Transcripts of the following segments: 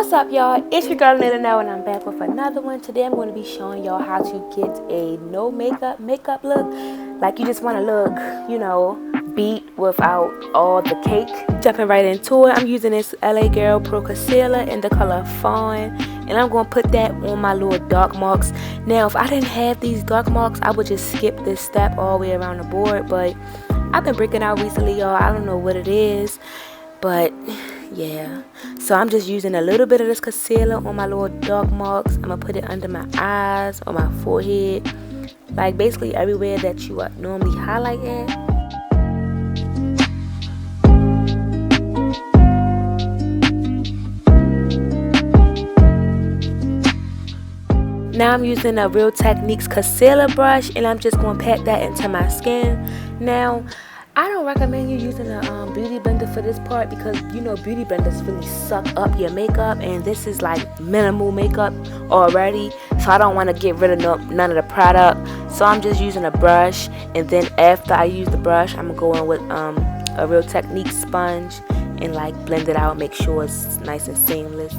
What's up, y'all? It's your girl Nana Now, and I'm back with another one. Today I'm going to be showing y'all how to get a no makeup look. Like you just want to look, beat without all the cake. Jumping right into it, I'm using this LA Girl Pro Concealer in the color Fawn, and I'm going to put that on my little dark marks. Now, if I didn't have these dark marks, I would just skip this step all the way around the board, but I've been breaking out recently, y'all. I don't know what it is, but yeah, so I'm just using a little bit of this concealer on my little dark marks. I'm gonna put it under my eyes, on my forehead, like basically everywhere that you would normally highlight at. Now I'm using a Real Techniques concealer brush, and I'm just gonna pat that into my skin. Now, I don't recommend you using a beauty blender for this part because beauty blenders really suck up your makeup, and this is like minimal makeup already, so I don't want to get rid of none of the product. So I'm just using a brush, and then after I use the brush, I'm gonna go in with a Real Techniques sponge and like blend it out, make sure it's nice and seamless.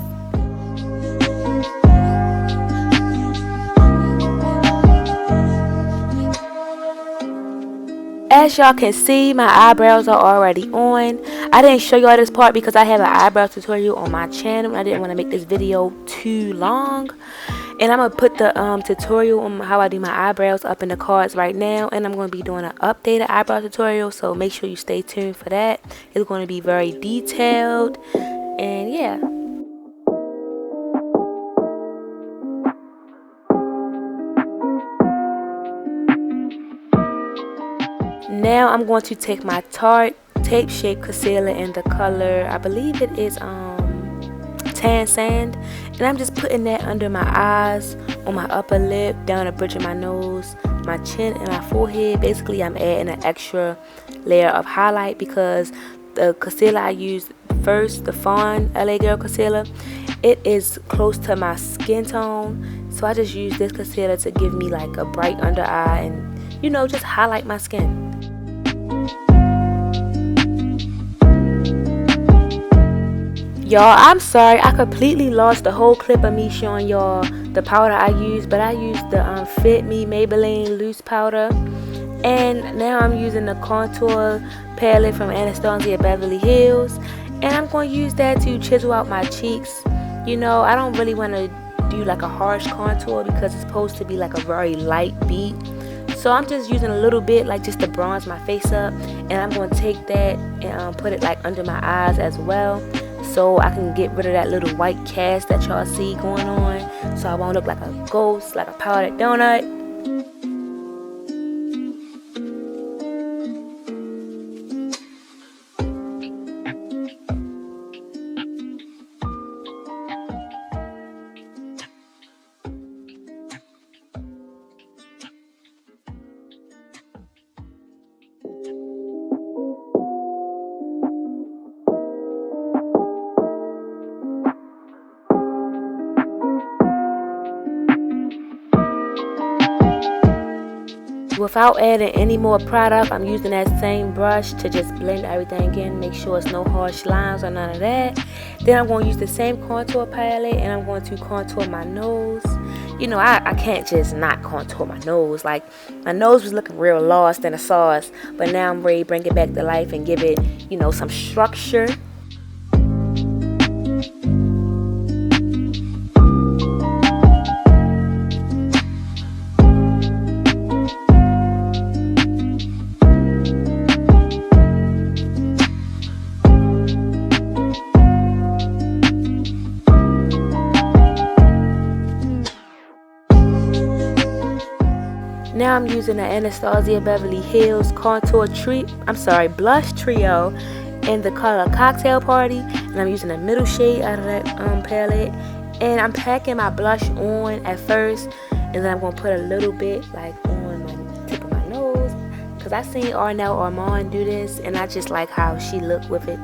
As y'all can see, my eyebrows are already on. I didn't show y'all this part because I have an eyebrow tutorial on my channel. I didn't want to make this video too long. And I'm going to put the tutorial on how I do my eyebrows up in the cards right now. And I'm going to be doing an updated eyebrow tutorial, so make sure you stay tuned for that. It's going to be very detailed. And yeah. Now I'm going to take my Tarte Tape Shape Concealer in the color, I believe it is Tan Sand, and I'm just putting that under my eyes, on my upper lip, down the bridge of my nose, my chin, and my forehead. Basically, I'm adding an extra layer of highlight because the concealer I used first, the Fawn LA Girl Concealer, it is close to my skin tone, so I just use this concealer to give me like a bright under eye and just highlight my skin. Y'all, I'm sorry, I completely lost the whole clip of me showing y'all the powder I used, but I used the Fit Me Maybelline Loose Powder, and now I'm using the contour palette from Anastasia Beverly Hills, and I'm going to use that to chisel out my cheeks. I don't really want to do like a harsh contour because it's supposed to be like a very light beat. So I'm just using a little bit, like just to bronze my face up, and I'm going to take that and put it like under my eyes as well, so I can get rid of that little white cast that y'all see going on, so I won't look like a ghost, like a powdered donut. Without adding any more product, I'm using that same brush to just blend everything in, make sure it's no harsh lines or none of that. Then I'm going to use the same contour palette, and I'm going to contour my nose. I can't just not contour my nose. Like, my nose was looking real lost in the sauce, but now I'm ready to bring it back to life and give it, some structure. Now I'm using the Anastasia Beverly Hills Blush Trio in the color Cocktail Party, and I'm using a middle shade out of that palette, and I'm packing my blush on at first, and then I'm going to put a little bit like on my tip of my nose, because I seen Arnell Armand do this, and I just like how she looked with it.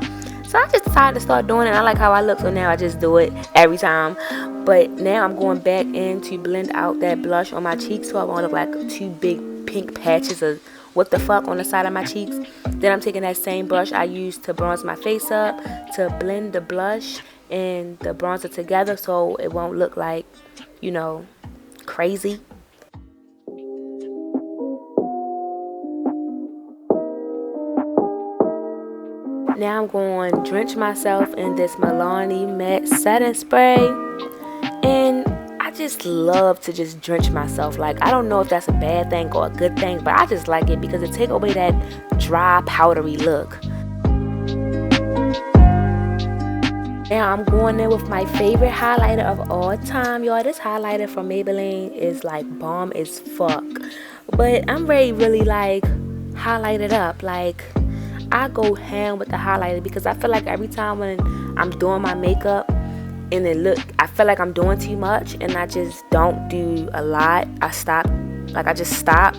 So I just decided to start doing it. I like how I look, so now I just do it every time. But now I'm going back in to blend out that blush on my cheeks, so I won't look like two big pink patches of what the fuck on the side of my cheeks. Then I'm taking that same brush I used to bronze my face up to blend the blush and the bronzer together so it won't look like, you know, crazy. Now I'm going to drench myself in this Milani Matte Setting Spray. And I just love to just drench myself. Like, I don't know if that's a bad thing or a good thing, but I just like it because it takes away that dry, powdery look. Now I'm going in with my favorite highlighter of all time, y'all. This highlighter from Maybelline is like bomb as fuck. But I'm really like highlighted up. Like, I go ham with the highlighter because I feel like every time when I'm doing my makeup and I feel like I'm doing too much and I just don't do a lot. I just stop.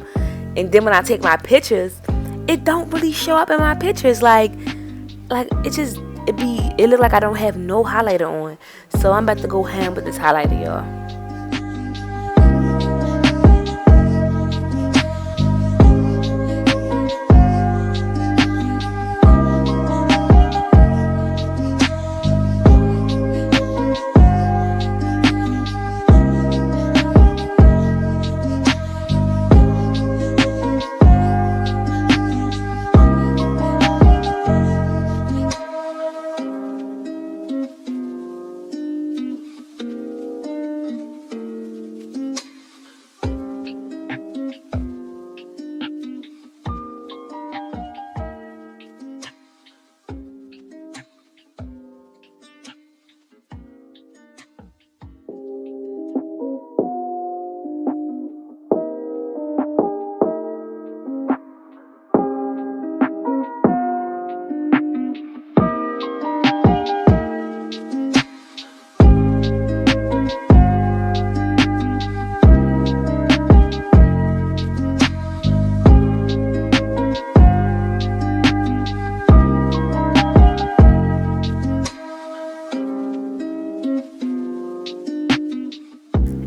And then when I take my pictures, it don't really show up in my pictures. Like it look like I don't have no highlighter on. So I'm about to go ham with this highlighter, y'all.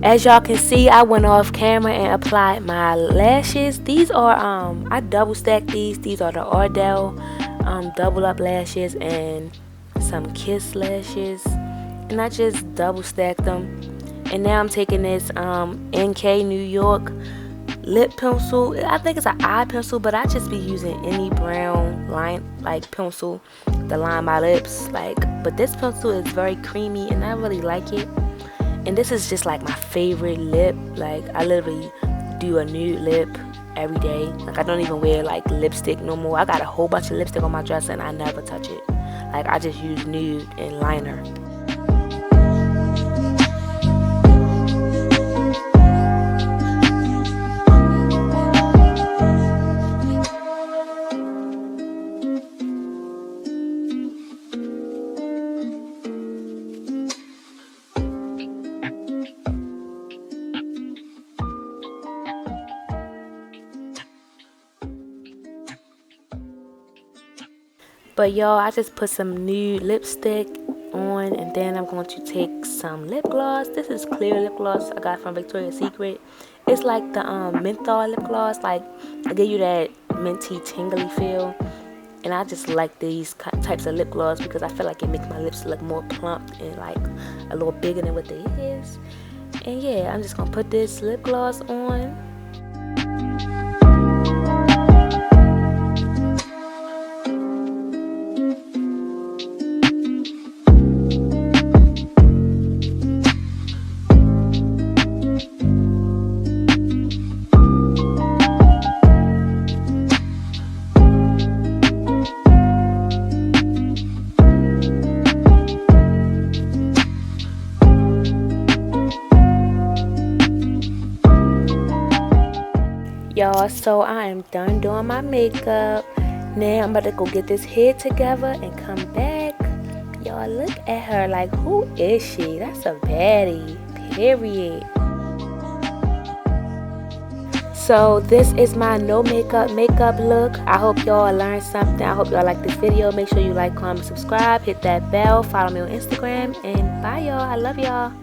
As y'all can see, I went off camera and applied my lashes. These are I double stacked these. These are the Ardell double up lashes and some Kiss lashes, and I just double stacked them. And now I'm taking this NK New York lip pencil. I think it's an eye pencil, but I just be using any brown line like pencil to line my lips. But this pencil is very creamy and I really like it. And this is just like my favorite lip. Like, I literally do a nude lip every day. Like, I don't even wear like lipstick no more. I got a whole bunch of lipstick on my dresser and I never touch it. Like, I just use nude and liner. But y'all, I just put some nude lipstick on, and then I'm going to take some lip gloss. This is clear lip gloss I got from Victoria's Secret. It's like the menthol lip gloss. Like, it give you that minty tingly feel. And I just like these types of lip gloss because I feel like it makes my lips look more plump and like a little bigger than what they is. And yeah, I'm just gonna put this lip gloss on. Y'all, so I am done doing my makeup. Now I'm about to go get this hair together and come back. Y'all, look at her. Like, who is she? That's a baddie, period. So this is my no makeup look. I hope y'all learned something. I hope y'all like this video. Make sure you like, comment, subscribe, hit that bell, follow me on Instagram, and bye y'all. I love y'all.